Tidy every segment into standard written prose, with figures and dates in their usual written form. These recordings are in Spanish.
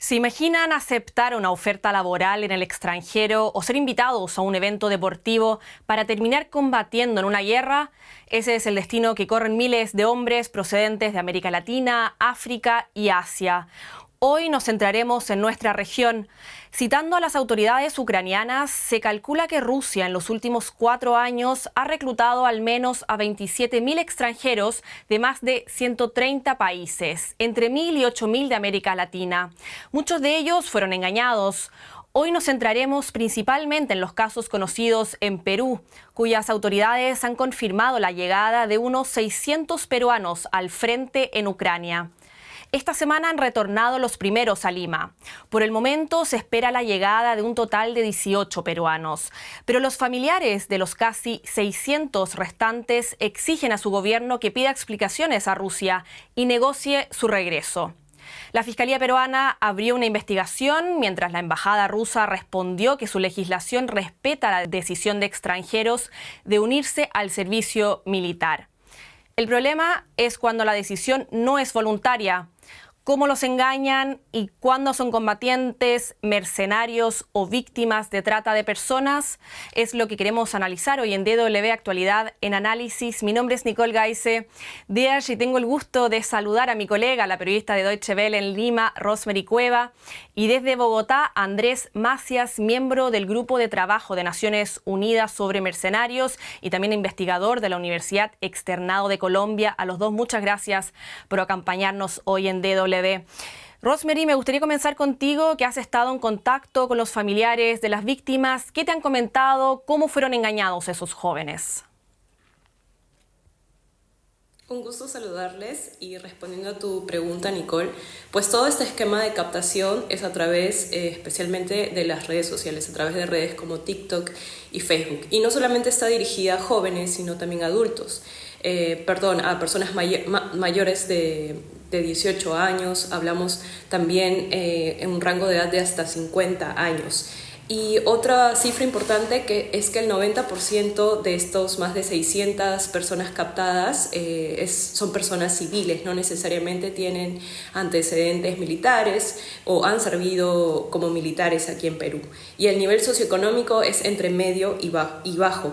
¿Se imaginan aceptar una oferta laboral en el extranjero o ser invitados a un evento deportivo para terminar combatiendo en una guerra? Ese es el destino que corren miles de hombres procedentes de América Latina, África y Asia. Hoy nos centraremos en nuestra región. Citando a las autoridades ucranianas, se calcula que Rusia en los últimos 4 años ha reclutado al menos a 27.000 extranjeros de más de 130 países, entre 1.000 y 8.000 de América Latina. Muchos de ellos fueron engañados. Hoy nos centraremos principalmente en los casos conocidos en Perú, cuyas autoridades han confirmado la llegada de unos 600 peruanos al frente en Ucrania. Esta semana han retornado los primeros a Lima. Por el momento se espera la llegada de un total de 18 peruanos. Pero los familiares de los casi 600 restantes exigen a su gobierno que pida explicaciones a Rusia y negocie su regreso. La Fiscalía peruana abrió una investigación mientras la embajada rusa respondió que su legislación respeta la decisión de extranjeros de unirse al servicio militar. El problema es cuando la decisión no es voluntaria. Cómo los engañan y cuándo son combatientes, mercenarios o víctimas de trata de personas es lo que queremos analizar hoy en DW Actualidad en Análisis. Mi nombre es Nicole Gaise Díaz y tengo el gusto de saludar a mi colega, la periodista de Deutsche Welle en Lima, Rosemary Cueva, y desde Bogotá, Andrés Macias, miembro del Grupo de Trabajo de Naciones Unidas sobre Mercenarios y también investigador de la Universidad Externado de Colombia. A los dos, muchas gracias por acompañarnos hoy en DW. Rosemary, me gustaría comenzar contigo, que has estado en contacto con los familiares de las víctimas. ¿Qué te han comentado? ¿Cómo fueron engañados esos jóvenes? Un gusto saludarles y respondiendo a tu pregunta, Nicole, pues todo este esquema de captación es a través especialmente de las redes sociales, a través de redes como TikTok y Facebook. Y no solamente está dirigida a jóvenes, sino también a adultos, a personas mayores de 18 años, hablamos también en un rango de edad de hasta 50 años. Y otra cifra importante es que el 90% de estos más de 600 personas captadas son personas civiles, no necesariamente tienen antecedentes militares o han servido como militares aquí en Perú. Y el nivel socioeconómico es entre medio y bajo.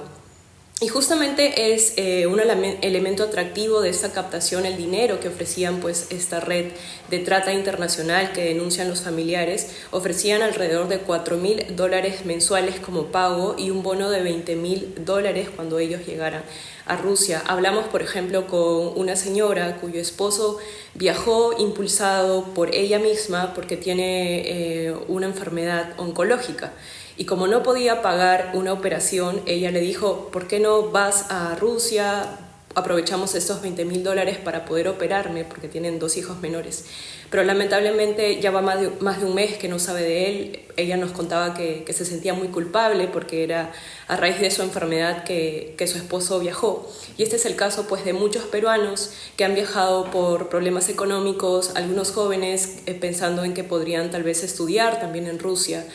Y justamente es un elemento atractivo de esta captación, el dinero que ofrecían pues esta red de trata internacional que denuncian los familiares. Ofrecían alrededor de $4.000 mensuales como pago y un bono de $20.000 cuando ellos llegaran a Rusia. Hablamos, por ejemplo, con una señora cuyo esposo viajó impulsado por ella misma porque tiene una enfermedad oncológica. Y como no podía pagar una operación, ella le dijo, ¿por qué no vas a Rusia? Aprovechamos estos $20.000 para poder operarme, porque tienen 2 hijos menores. Pero lamentablemente ya va más de un mes que no sabe de él. Ella nos contaba que se sentía muy culpable porque era a raíz de su enfermedad que su esposo viajó. Y este es el caso pues, de muchos peruanos que han viajado por problemas económicos, algunos jóvenes pensando en que podrían tal vez estudiar también en Rusia.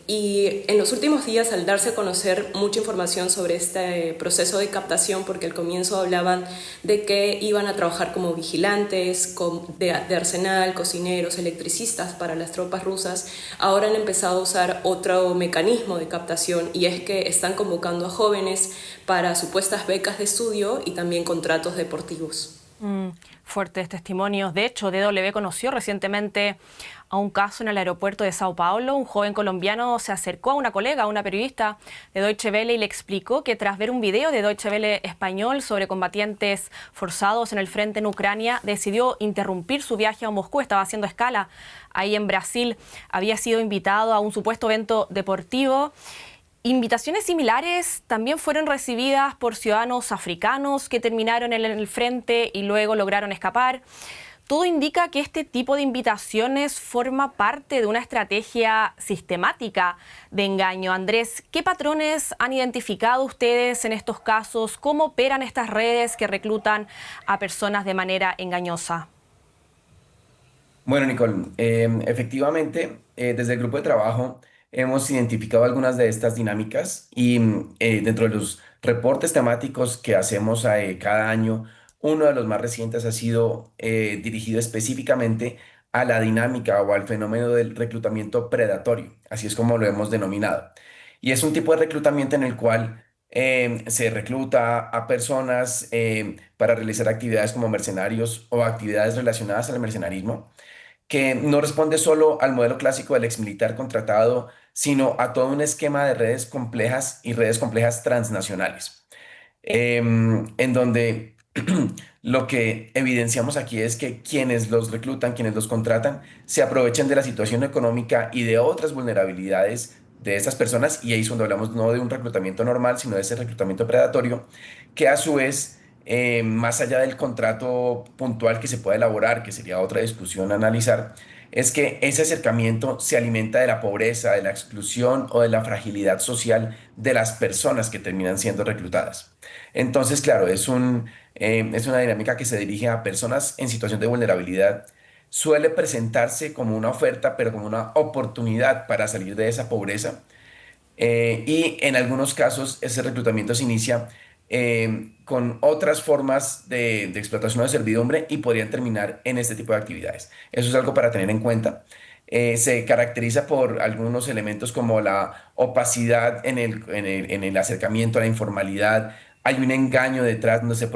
Y en los últimos días, al darse a conocer mucha información sobre este proceso de captación, porque al comienzo hablaban de que iban a trabajar como vigilantes de arsenal, cocineros, electricistas para las tropas rusas, ahora han empezado a usar otro mecanismo de captación y es que están convocando a jóvenes para supuestas becas de estudio y también contratos deportivos. Fuertes testimonios. De hecho, DW conoció recientemente a un caso en el aeropuerto de Sao Paulo. Un joven colombiano se acercó a una colega, a una periodista de Deutsche Welle, y le explicó que tras ver un video de Deutsche Welle español sobre combatientes forzados en el frente en Ucrania, decidió interrumpir su viaje a Moscú. Estaba haciendo escala ahí en Brasil. Había sido invitado a un supuesto evento deportivo. Invitaciones similares también fueron recibidas por ciudadanos africanos que terminaron en el frente y luego lograron escapar. Todo indica que este tipo de invitaciones forma parte de una estrategia sistemática de engaño. Andrés, ¿qué patrones han identificado ustedes en estos casos? ¿Cómo operan estas redes que reclutan a personas de manera engañosa? Bueno, Nicole, efectivamente, desde el grupo de trabajo hemos identificado algunas de estas dinámicas y dentro de los reportes temáticos que hacemos cada año, uno de los más recientes ha sido dirigido específicamente a la dinámica o al fenómeno del reclutamiento predatorio, así es como lo hemos denominado. Y es un tipo de reclutamiento en el cual se recluta a personas para realizar actividades como mercenarios o actividades relacionadas al mercenarismo, que no responde solo al modelo clásico del exmilitar contratado, sino a todo un esquema de redes complejas y redes complejas transnacionales, en donde lo que evidenciamos aquí es que quienes los reclutan, quienes los contratan, se aprovechan de la situación económica y de otras vulnerabilidades de estas personas, y ahí es donde hablamos no de un reclutamiento normal, sino de ese reclutamiento predatorio, que a su vez, más allá del contrato puntual que se puede elaborar, que sería otra discusión a analizar, es que ese acercamiento se alimenta de la pobreza, de la exclusión o de la fragilidad social de las personas que terminan siendo reclutadas. Entonces, claro, es una dinámica que se dirige a personas en situación de vulnerabilidad. Suele presentarse como una oferta, pero como una oportunidad para salir de esa pobreza. Y en algunos casos ese reclutamiento se inicia con otras formas de explotación o de servidumbre y podrían terminar en este tipo de actividades. Eso es algo para tener en cuenta. Se caracteriza por algunos elementos como la opacidad en el acercamiento a la informalidad. Hay un engaño detrás donde se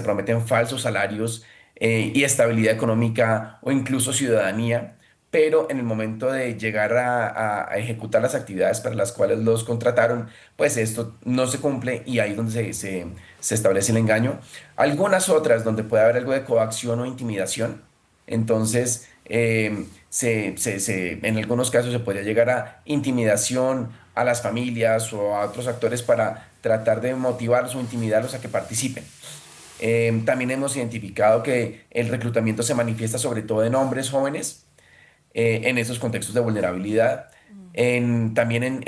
prometen falsos salarios y estabilidad económica o incluso ciudadanía, pero en el momento de llegar a ejecutar las actividades para las cuales los contrataron, pues esto no se cumple y ahí es donde se establece el engaño. Algunas otras donde puede haber algo de coacción o intimidación, entonces en algunos casos se podría llegar a intimidación a las familias o a otros actores para tratar de motivarlos o intimidarlos a que participen. También hemos identificado que el reclutamiento se manifiesta sobre todo en hombres jóvenes en esos contextos de vulnerabilidad, también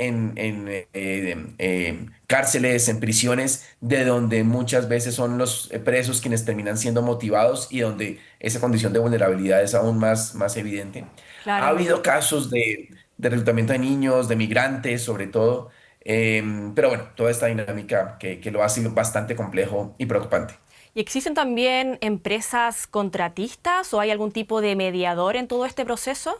cárceles, en prisiones, de donde muchas veces son los presos quienes terminan siendo motivados y donde esa condición de vulnerabilidad es aún más evidente. Ha Claro. habido casos de reclutamiento de niños, de migrantes sobre todo, pero bueno, toda esta dinámica que lo hace bastante complejo y preocupante. ¿Y existen también empresas contratistas o hay algún tipo de mediador en todo este proceso?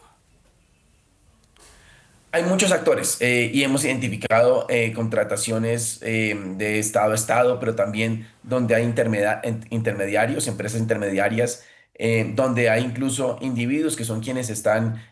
Hay muchos actores y hemos identificado contrataciones de Estado a Estado, pero también donde hay intermediarios, empresas intermediarias, donde hay incluso individuos que son quienes están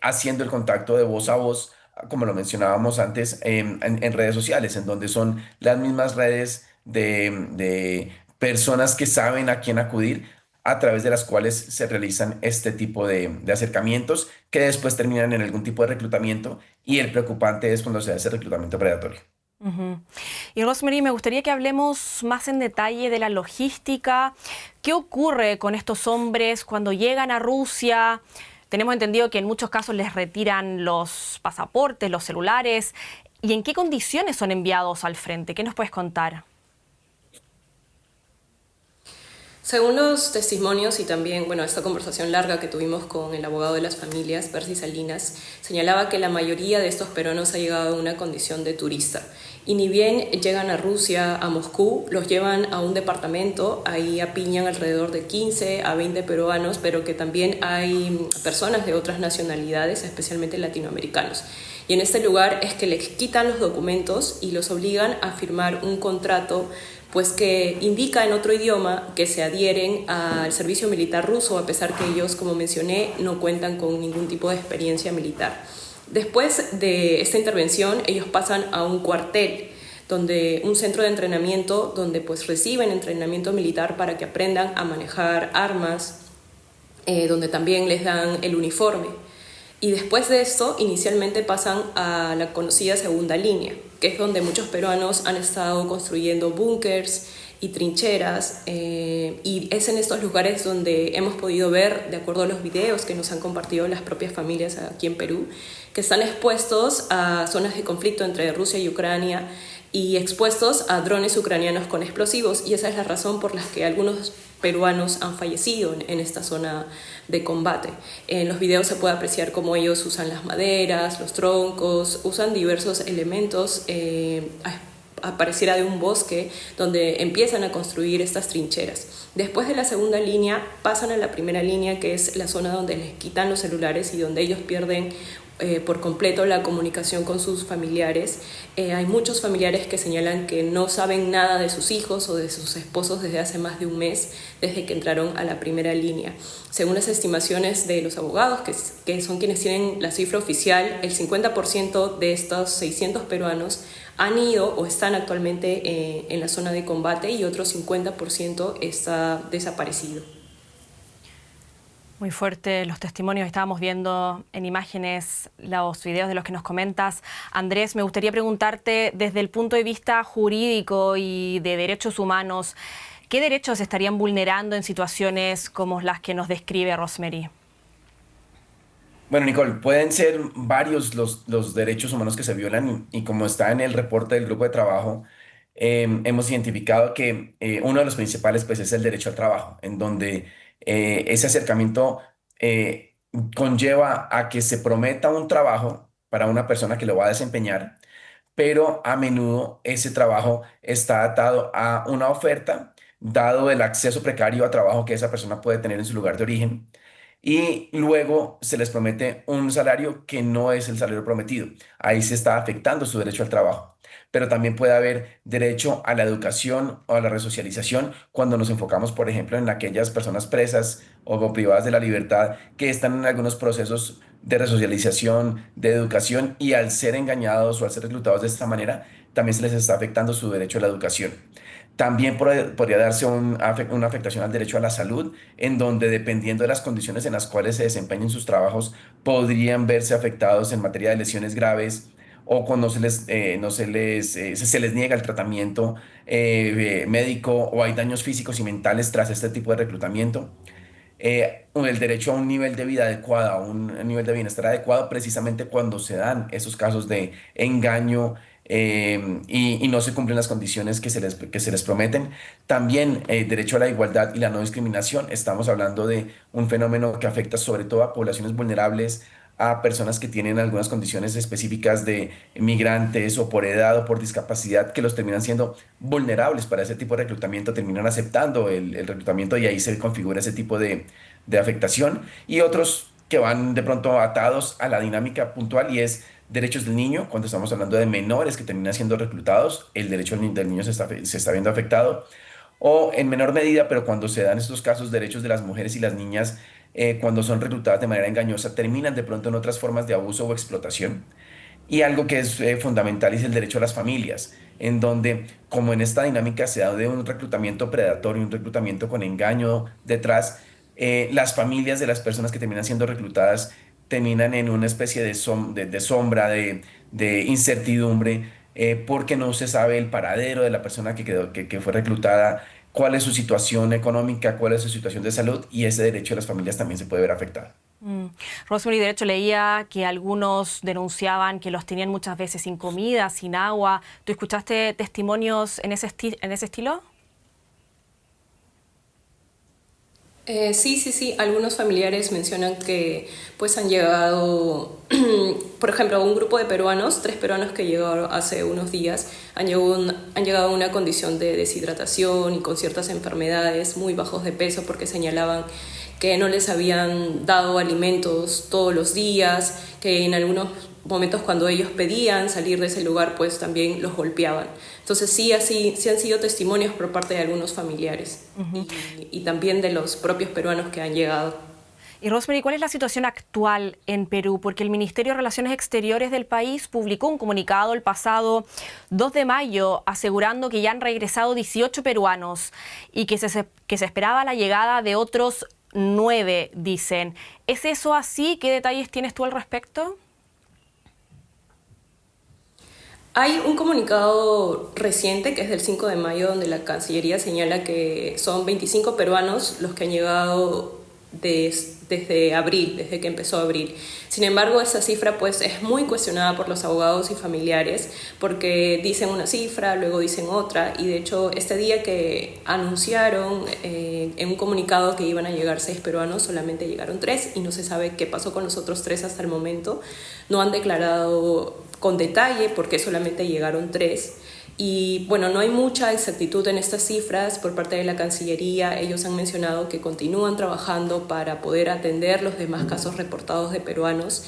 haciendo el contacto de voz a voz, como lo mencionábamos antes, en redes sociales, en donde son las mismas redes de personas que saben a quién acudir, a través de las cuales se realizan este tipo de acercamientos que después terminan en algún tipo de reclutamiento, y el preocupante es cuando se hace reclutamiento predatorio. Ujú. Y Rosemary, me gustaría que hablemos más en detalle de la logística. ¿Qué ocurre con estos hombres cuando llegan a Rusia? Tenemos entendido que en muchos casos les retiran los pasaportes, los celulares. ¿Y en qué condiciones son enviados al frente? ¿Qué nos puedes contar? Según los testimonios y también, bueno, esta conversación larga que tuvimos con el abogado de las familias, Percy Salinas, señalaba que la mayoría de estos peruanos ha llegado a una condición de turista. Y ni bien llegan a Rusia, a Moscú, los llevan a un departamento, ahí apiñan alrededor de 15 a 20 peruanos, pero que también hay personas de otras nacionalidades, especialmente latinoamericanos. Y en este lugar es que les quitan los documentos y los obligan a firmar un contrato pues que indica en otro idioma que se adhieren al servicio militar ruso, a pesar que ellos, como mencioné, no cuentan con ningún tipo de experiencia militar. Después de esta intervención, ellos pasan a un cuartel, un centro de entrenamiento, donde pues reciben entrenamiento militar para que aprendan a manejar armas, donde también les dan el uniforme. Y después de esto, inicialmente pasan a la conocida segunda línea, que es donde muchos peruanos han estado construyendo búnkers y trincheras, y es en estos lugares donde hemos podido ver, de acuerdo a los videos que nos han compartido las propias familias aquí en Perú, que están expuestos a zonas de conflicto entre Rusia y Ucrania y expuestos a drones ucranianos con explosivos, y esa es la razón por la que algunos peruanos han fallecido en esta zona de combate. En los videos se puede apreciar cómo ellos usan las maderas, los troncos, usan diversos elementos pareciera de un bosque, donde empiezan a construir estas trincheras. Después de la segunda línea pasan a la primera línea, que es la zona donde les quitan los celulares y donde ellos pierden por completo la comunicación con sus familiares. Hay muchos familiares que señalan que no saben nada de sus hijos o de sus esposos desde hace más de un mes, desde que entraron a la primera línea. Según las estimaciones de los abogados, que son quienes tienen la cifra oficial, el 50% de estos 600 peruanos han ido o están actualmente en la zona de combate, y otro 50% está desaparecido. Muy fuerte los testimonios. Estábamos viendo en imágenes los videos de los que nos comentas. Andrés, me gustaría preguntarte, desde el punto de vista jurídico y de derechos humanos, ¿qué derechos se estarían vulnerando en situaciones como las que nos describe Rosemary? Bueno, Nicole, pueden ser varios los derechos humanos que se violan y como está en el reporte del grupo de trabajo, hemos identificado que uno de los principales pues, es el derecho al trabajo, en donde ese acercamiento conlleva a que se prometa un trabajo para una persona que lo va a desempeñar, pero a menudo ese trabajo está atado a una oferta, dado el acceso precario a trabajo que esa persona puede tener en su lugar de origen, y luego se les promete un salario que no es el salario prometido. Ahí se está afectando su derecho al trabajo. Pero también puede haber derecho a la educación o a la resocialización cuando nos enfocamos, por ejemplo, en aquellas personas presas o privadas de la libertad que están en algunos procesos de resocialización, de educación, y al ser engañados o al ser reclutados de esta manera, también se les está afectando su derecho a la educación. También podría darse una afectación al derecho a la salud, en donde dependiendo de las condiciones en las cuales se desempeñen sus trabajos, podrían verse afectados en materia de lesiones graves o cuando se les niega el tratamiento médico, o hay daños físicos y mentales tras este tipo de reclutamiento. El derecho a un nivel de vida adecuado, a un nivel de bienestar adecuado, precisamente cuando se dan esos casos de engaño y no se cumplen las condiciones que se les prometen. También derecho a la igualdad y la no discriminación. Estamos hablando de un fenómeno que afecta sobre todo a poblaciones vulnerables, a personas que tienen algunas condiciones específicas de migrantes o por edad o por discapacidad, que los terminan siendo vulnerables para ese tipo de reclutamiento, terminan aceptando el reclutamiento, y ahí se configura ese tipo de afectación. Y otros que van de pronto atados a la dinámica puntual, y es derechos del niño. Cuando estamos hablando de menores que terminan siendo reclutados, el derecho del niño se está viendo afectado. O en menor medida, pero cuando se dan estos casos, derechos de las mujeres y las niñas, cuando son reclutadas de manera engañosa, terminan de pronto en otras formas de abuso o explotación. Y algo que es fundamental es el derecho a las familias, en donde, como en esta dinámica se da de un reclutamiento predatorio, un reclutamiento con engaño detrás, las familias de las personas que terminan siendo reclutadas terminan en una especie de sombra, de incertidumbre, porque no se sabe el paradero de la persona que fue reclutada, cuál es su situación económica, cuál es su situación de salud, y ese derecho de las familias también se puede ver afectado. Rosemary, de hecho leía que algunos denunciaban que los tenían muchas veces sin comida, sin agua. ¿Tú escuchaste testimonios en ese estilo? Sí. Algunos familiares mencionan que pues han llegado, por ejemplo, un grupo de peruanos, 3 peruanos que llegaron hace unos días, han llegado a una condición de deshidratación y con ciertas enfermedades, muy bajos de peso, porque señalaban que no les habían dado alimentos todos los días, que en algunos momentos cuando ellos pedían salir de ese lugar, pues también los golpeaban. Entonces sí han sido testimonios por parte de algunos familiares y también de los propios peruanos que han llegado. Y Rosemary, ¿cuál es la situación actual en Perú? Porque el Ministerio de Relaciones Exteriores del país publicó un comunicado el pasado 2 de mayo asegurando que ya han regresado 18 peruanos y que se esperaba la llegada de otros 9, dicen. ¿Es eso así? ¿Qué detalles tienes tú al respecto? Hay un comunicado reciente que es del 5 de mayo donde la Cancillería señala que son 25 peruanos los que han llegado desde abril, desde que empezó abril. Sin embargo, esa cifra pues es muy cuestionada por los abogados y familiares porque dicen una cifra, luego dicen otra, y de hecho este día que anunciaron en un comunicado que iban a llegar 6 peruanos, solamente llegaron 3 y no se sabe qué pasó con los otros 3 hasta el momento. No han declarado con detalle por qué solamente llegaron 3. Y bueno, no hay mucha exactitud en estas cifras por parte de la Cancillería. Ellos han mencionado que continúan trabajando para poder atender los demás casos reportados de peruanos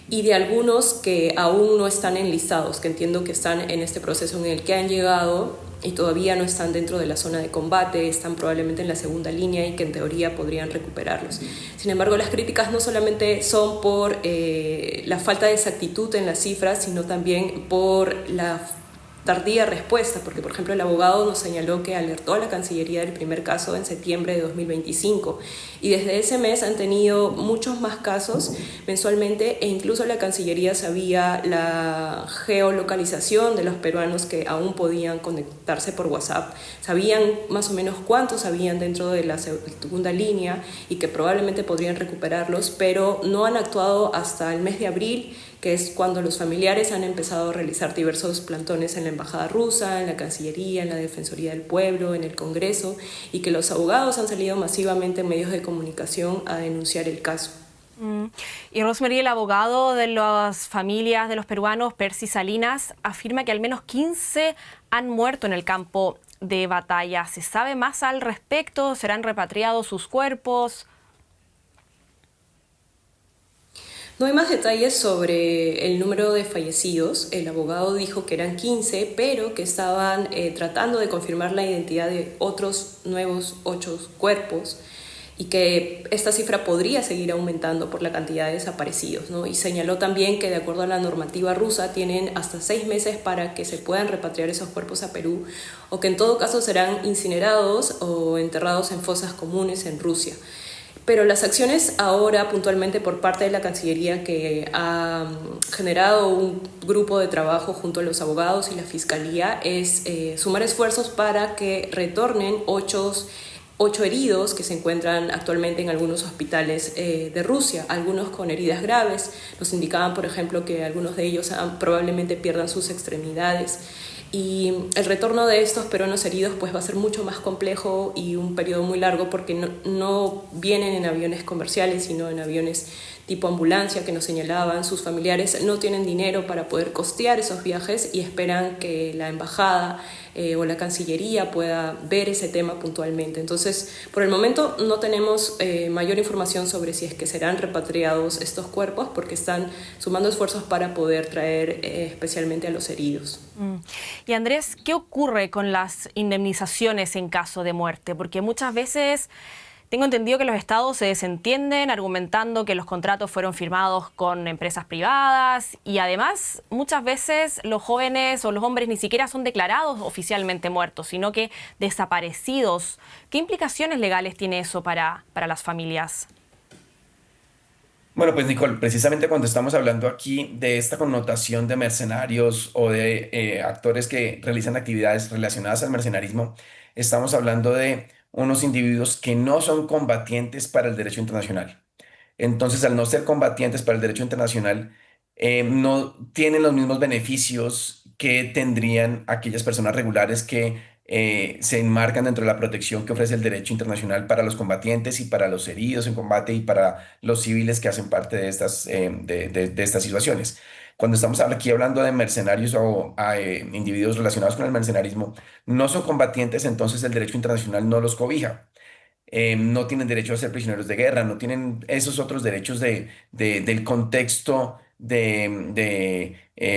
y de algunos que aún no están enlistados, que entiendo que están en este proceso en el que han llegado y todavía no están dentro de la zona de combate, están probablemente en la segunda línea y que en teoría podrían recuperarlos. Sin embargo, las críticas no solamente son por la falta de exactitud en las cifras, sino también por la tardía respuesta, porque por ejemplo el abogado nos señaló que alertó a la Cancillería del primer caso en septiembre de 2025 y desde ese mes han tenido muchos más casos mensualmente e incluso la Cancillería sabía la geolocalización de los peruanos que aún podían conectarse por WhatsApp, sabían más o menos cuántos habían dentro de la segunda línea y que probablemente podrían recuperarlos, pero no han actuado hasta el mes de abril, que es cuando los familiares han empezado a realizar diversos plantones en la Embajada rusa, en la Cancillería, en la Defensoría del Pueblo, en el Congreso, y que los abogados han salido masivamente en medios de comunicación a denunciar el caso. Y Rosemary, el abogado de las familias de los peruanos, Percy Salinas, afirma que al menos 15 han muerto en el campo de batalla. ¿Se sabe más al respecto? ¿Serán repatriados sus cuerpos? No hay más detalles sobre el número de fallecidos. El abogado dijo que eran 15, pero que estaban tratando de confirmar la identidad de otros nuevos 8 cuerpos y que esta cifra podría seguir aumentando por la cantidad de desaparecidos, ¿no? Y señaló también que de acuerdo a la normativa rusa tienen hasta 6 meses para que se puedan repatriar esos cuerpos a Perú o que en todo caso serán incinerados o enterrados en fosas comunes en Rusia. Pero las acciones ahora puntualmente por parte de la Cancillería, que ha generado un grupo de trabajo junto a los abogados y la Fiscalía, es sumar esfuerzos para que retornen 8 heridos que se encuentran actualmente en algunos hospitales de Rusia, algunos con heridas graves. Nos indicaban, por ejemplo, que algunos de ellos probablemente pierdan sus extremidades. Y el retorno de estos peruanos heridos pues va a ser mucho más complejo y un periodo muy largo porque no vienen en aviones comerciales, sino en aviones tipo ambulancia que nos señalaban. Sus familiares no tienen dinero para poder costear esos viajes y esperan que la embajada o la Cancillería pueda ver ese tema puntualmente. Entonces, por el momento no tenemos mayor información sobre si es que serán repatriados estos cuerpos porque están sumando esfuerzos para poder traer especialmente a los heridos. Y Andrés, ¿qué ocurre con las indemnizaciones en caso de muerte? Porque muchas veces tengo entendido que los estados se desentienden argumentando que los contratos fueron firmados con empresas privadas y además muchas veces los jóvenes o los hombres ni siquiera son declarados oficialmente muertos, sino que desaparecidos. ¿Qué implicaciones legales tiene eso para las familias? Bueno, pues Nicole, precisamente cuando estamos hablando aquí de esta connotación de mercenarios o de actores que realizan actividades relacionadas al mercenarismo, estamos hablando de unos individuos que no son combatientes para el derecho internacional. Entonces, al no ser combatientes para el derecho internacional, no tienen los mismos beneficios que tendrían aquellas personas regulares que se enmarcan dentro de la protección que ofrece el derecho internacional para los combatientes y para los heridos en combate y para los civiles que hacen parte de de estas situaciones. Cuando estamos aquí hablando de mercenarios o individuos relacionados con el mercenarismo, no son combatientes, entonces el derecho internacional no los cobija. No tienen derecho a ser prisioneros de guerra, no tienen esos otros derechos del contexto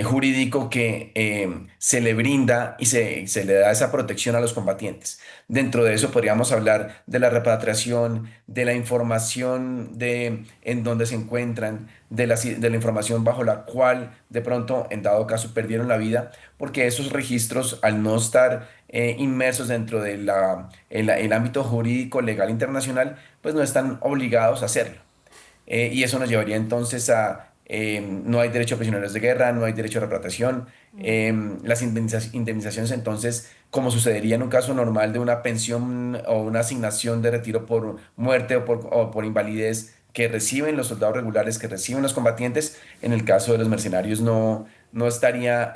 jurídico que se le brinda y se le da esa protección a los combatientes. Dentro de eso podríamos hablar de la repatriación, de la información de en dónde se encuentran, de la información bajo la cual de pronto, en dado caso, perdieron la vida, porque esos registros, al no estar inmersos dentro de el ámbito jurídico legal internacional, pues no están obligados a hacerlo. Y eso nos llevaría entonces a no hay derecho a prisioneros de guerra, no hay derecho a repatriación. Las indemnizaciones entonces, como sucedería en un caso normal de una pensión o una asignación de retiro por muerte o por invalidez que reciben los soldados regulares, que reciben los combatientes, en el caso de los mercenarios no estaría,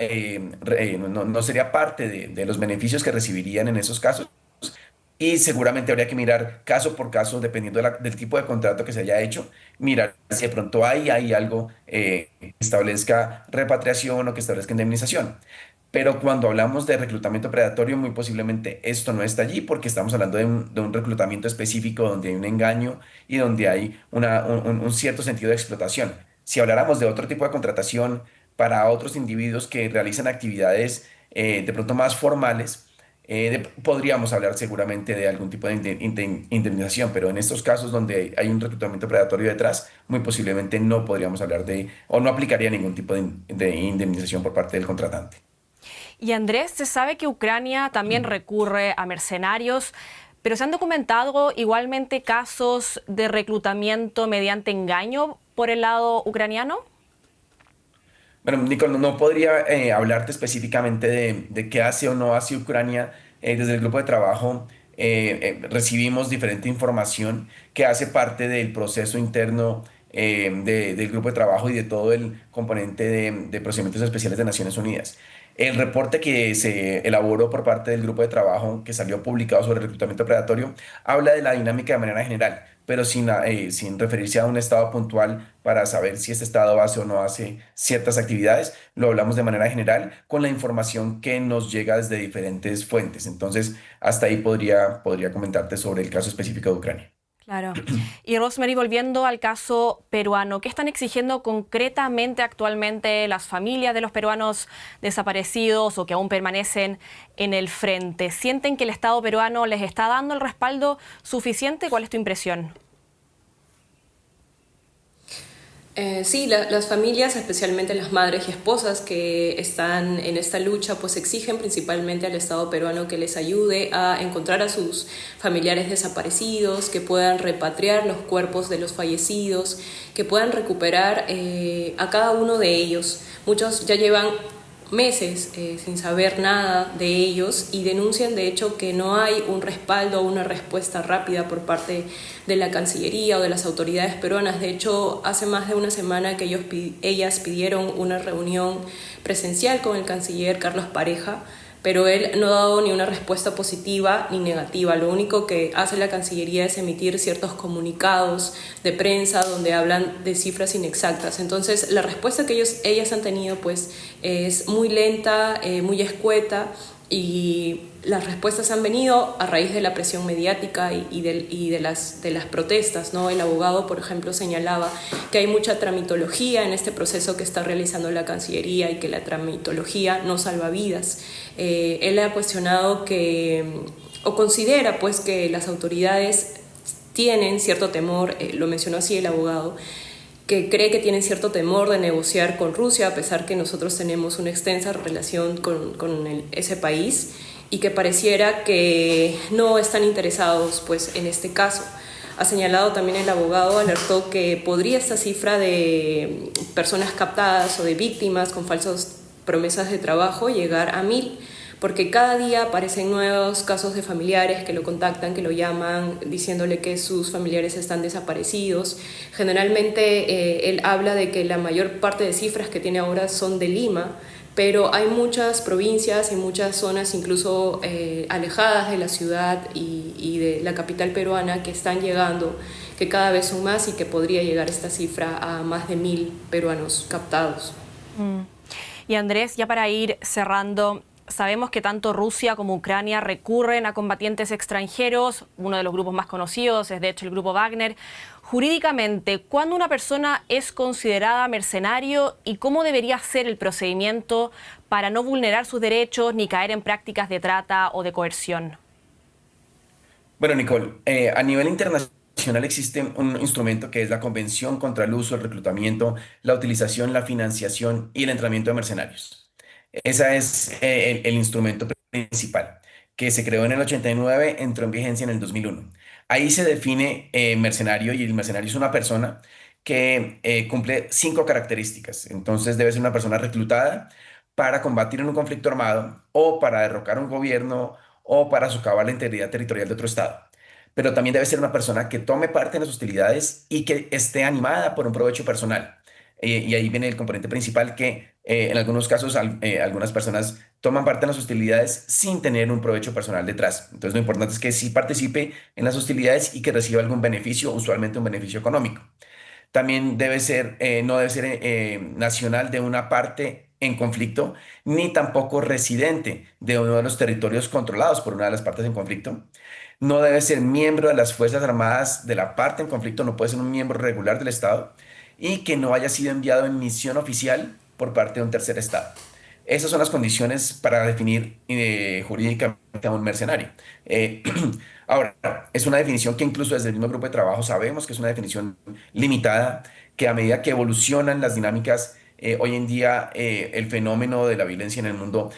no sería parte de los beneficios que recibirían en esos casos. Y seguramente habría que mirar caso por caso, dependiendo del tipo de contrato que se haya hecho, mirar si de pronto hay algo que establezca repatriación o que establezca indemnización. Pero cuando hablamos de reclutamiento predatorio, muy posiblemente esto no está allí porque estamos hablando de un reclutamiento específico donde hay un engaño y donde hay un cierto sentido de explotación. Si habláramos de otro tipo de contratación para otros individuos que realizan actividades de pronto más formales, podríamos hablar seguramente de algún tipo de indemnización, pero en estos casos donde hay un reclutamiento predatorio detrás, muy posiblemente no podríamos hablar de, o no aplicaría ningún tipo de indemnización por parte del contratante. Y Andrés, se sabe que Ucrania también recurre a mercenarios, pero ¿se han documentado igualmente casos de reclutamiento mediante engaño por el lado ucraniano? Bueno, Nico, no podría hablarte específicamente de qué hace o no hace Ucrania. Desde el grupo de trabajo recibimos diferente información que hace parte del proceso interno del grupo de trabajo y de todo el componente de procedimientos especiales de Naciones Unidas. El reporte que se elaboró por parte del grupo de trabajo que salió publicado sobre el reclutamiento predatorio habla de la dinámica de manera general, pero sin referirse a un estado puntual para saber si este estado hace o no hace ciertas actividades. Lo hablamos de manera general con la información que nos llega desde diferentes fuentes. Entonces, hasta ahí podría comentarte sobre el caso específico de Ucrania. Claro. Y Rosemary, volviendo al caso peruano, ¿qué están exigiendo concretamente actualmente las familias de los peruanos desaparecidos o que aún permanecen en el frente? ¿Sienten que el Estado peruano les está dando el respaldo suficiente? ¿Cuál es tu impresión? Sí, las familias, especialmente las madres y esposas que están en esta lucha, pues exigen principalmente al Estado peruano que les ayude a encontrar a sus familiares desaparecidos, que puedan repatriar los cuerpos de los fallecidos, que puedan recuperar a cada uno de ellos. Muchos ya llevan meses sin saber nada de ellos y denuncian de hecho que no hay un respaldo o una respuesta rápida por parte de la Cancillería o de las autoridades peruanas. De hecho, hace más de una semana que ellas pidieron una reunión presencial con el canciller Carlos Pareja, pero él no ha dado ni una respuesta positiva ni negativa. Lo único que hace la Cancillería es emitir ciertos comunicados de prensa donde hablan de cifras inexactas. Entonces, la respuesta que ellas han tenido pues, es muy lenta, muy escueta, y las respuestas han venido a raíz de la presión mediática y de las protestas, ¿no? El abogado, por ejemplo, señalaba que hay mucha tramitología en este proceso que está realizando la Cancillería y que la tramitología no salva vidas. Él ha cuestionado o considera pues que las autoridades tienen cierto temor, lo mencionó así el abogado, que cree que tienen cierto temor de negociar con Rusia, a pesar que nosotros tenemos una extensa relación con ese país, y que pareciera que no están interesados pues, en este caso. Ha señalado también el abogado, alertó que podría esta cifra de personas captadas o de víctimas con falsas promesas de trabajo llegar a 1000, porque cada día aparecen nuevos casos de familiares que lo contactan, que lo llaman, diciéndole que sus familiares están desaparecidos. Generalmente él habla de que la mayor parte de cifras que tiene ahora son de Lima, pero hay muchas provincias y muchas zonas incluso alejadas de la ciudad y de la capital peruana que están llegando, que cada vez son más y que podría llegar esta cifra a más de 1000 peruanos captados. Y Andrés, ya para ir cerrando, sabemos que tanto Rusia como Ucrania recurren a combatientes extranjeros. Uno de los grupos más conocidos es de hecho el grupo Wagner. Jurídicamente, ¿cuándo una persona es considerada mercenario y cómo debería ser el procedimiento para no vulnerar sus derechos ni caer en prácticas de trata o de coerción? Bueno, Nicole, a nivel internacional existe un instrumento que es la Convención contra el Uso, el Reclutamiento, la Utilización, la Financiación y el Entrenamiento de Mercenarios. Ese es el instrumento principal, que se creó en el 89, entró en vigencia en el 2001. Ahí se define mercenario, y el mercenario es una persona que cumple 5 características. Entonces debe ser una persona reclutada para combatir en un conflicto armado o para derrocar un gobierno o para socavar la integridad territorial de otro estado. Pero también debe ser una persona que tome parte en las hostilidades y que esté animada por un provecho personal. Y ahí viene el componente principal que en algunos casos algunas personas toman parte en las hostilidades sin tener un provecho personal detrás. Entonces lo importante es que sí participe en las hostilidades y que reciba algún beneficio, usualmente un beneficio económico. También no debe ser nacional de una parte en conflicto, ni tampoco residente de uno de los territorios controlados por una de las partes en conflicto. No debe ser miembro de las Fuerzas Armadas de la parte en conflicto, no puede ser un miembro regular del Estado y que no haya sido enviado en misión oficial por parte de un tercer Estado. Esas son las condiciones para definir jurídicamente a un mercenario. Eh, Ahora, es una definición que incluso desde el mismo grupo de trabajo sabemos que es una definición limitada, que a medida que evolucionan las dinámicas, hoy en día el fenómeno de la violencia en el mundo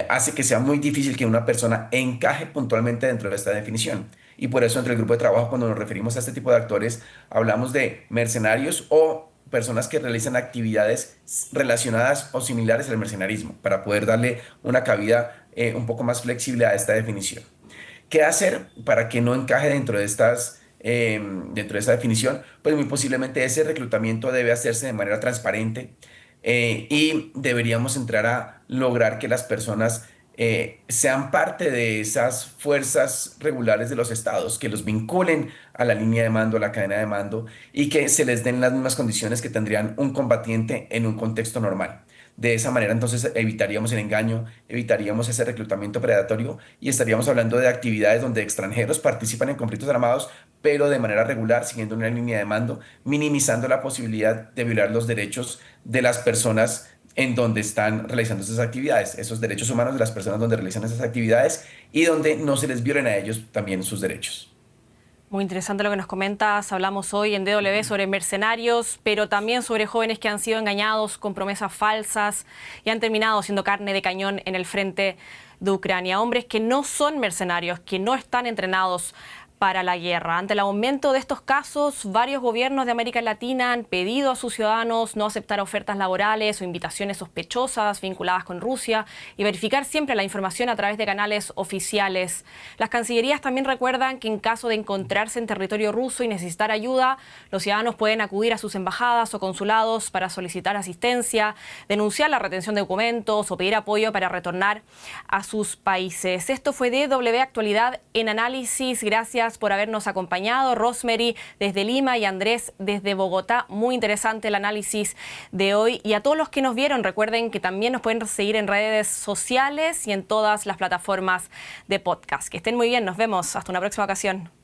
hace que sea muy difícil que una persona encaje puntualmente dentro de esta definición. Y por eso entre el grupo de trabajo, cuando nos referimos a este tipo de actores, hablamos de mercenarios o personas que realizan actividades relacionadas o similares al mercenarismo, para poder darle una cabida un poco más flexible a esta definición. ¿Qué hacer para que no encaje dentro de esta definición? Pues muy posiblemente ese reclutamiento debe hacerse de manera transparente y deberíamos entrar a lograr que las personas sean parte de esas fuerzas regulares de los estados, que los vinculen a la línea de mando, a la cadena de mando y que se les den las mismas condiciones que tendrían un combatiente en un contexto normal. De esa manera, entonces, evitaríamos el engaño, evitaríamos ese reclutamiento predatorio y estaríamos hablando de actividades donde extranjeros participan en conflictos armados, pero de manera regular, siguiendo una línea de mando, minimizando la posibilidad de violar los derechos de las personas en donde están realizando esas actividades, esos derechos humanos de las personas donde realizan esas actividades y donde no se les violen a ellos también sus derechos. Muy interesante lo que nos comentas. Hablamos hoy en DW sobre mercenarios, pero también sobre jóvenes que han sido engañados con promesas falsas y han terminado siendo carne de cañón en el frente de Ucrania. Hombres que no son mercenarios, que no están entrenados para la guerra. Ante el aumento de estos casos, varios gobiernos de América Latina han pedido a sus ciudadanos no aceptar ofertas laborales o invitaciones sospechosas vinculadas con Rusia y verificar siempre la información a través de canales oficiales. Las cancillerías también recuerdan que en caso de encontrarse en territorio ruso y necesitar ayuda, los ciudadanos pueden acudir a sus embajadas o consulados para solicitar asistencia, denunciar la retención de documentos o pedir apoyo para retornar a sus países. Esto fue DW Actualidad en Análisis. Gracias por habernos acompañado. Rosemary desde Lima y Andrés desde Bogotá. Muy interesante el análisis de hoy. Y a todos los que nos vieron, recuerden que también nos pueden seguir en redes sociales y en todas las plataformas de podcast. Que estén muy bien. Nos vemos. Hasta una próxima ocasión.